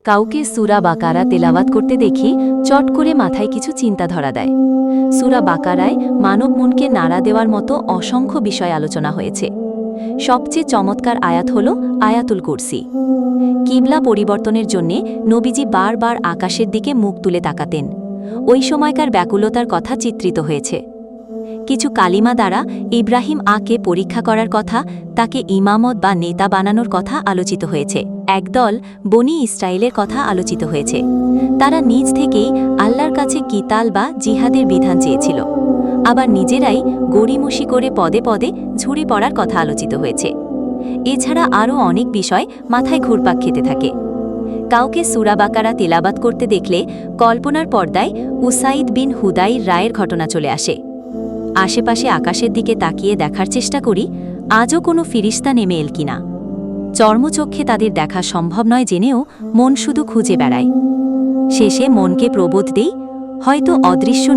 কাউকে সূরা বাকারা তেলাওয়াত করতে দেখি চট করে মাথায় কিছু চিন্তা ধরা দেয়। সূরা বাকারায় মানব মনকে নাড়া দেওয়ার মতো অসংখ্য বিষয় আলোচনা হয়েছে। সবচেয়ে চমৎকার আয়াত হল আয়াতুল কুরসি। কিবলা পরিবর্তনের জন্যে নবীজি বারবার আকাশের দিকে মুখ তুলে তাকাতেন। ওই সময়কার ব্যাকুলতার কথা চিত্রিত হয়েছে। কিছু কালিমা দ্বারা ইব্রাহিম আকে পরীক্ষা করার কথা, তাকে ইমামত বা নেতা বানানোর কথা আলোচিত হয়েছে। একদল বনি ইসরায়েলের কথা আলোচিত হয়েছে। তারা নিজ থেকেই আল্লাহর কাছে কিতাল বা জিহাদের বিধান চেয়েছিল। আবার নিজেরাই গড়িমসি করে পদে পদে ঝুড়ি পড়ার কথা আলোচিত হয়েছে। এছাড়া আরও অনেক বিষয় মাথায় ঘুরপাক খেতে থাকে। কাউকে সূরা বাকারা তেলাওয়াত করতে দেখলে কল্পনার পর্দায় উসাইদ বিন হুদাইর রায়ের ঘটনা চলে আসে। আশেপাশে আকাশের দিকে তাকিয়ে দেখার চেষ্টা করি আজও কোনো ফিরিস্তা নেমে এল কিনা। চর্মচক্ষে তাদের দেখা সম্ভব নয় জেনেও মন শুধু খুঁজে বেড়ায়। শেষে মনকে প্রবোধ দেই, হয়তো অদৃশ্য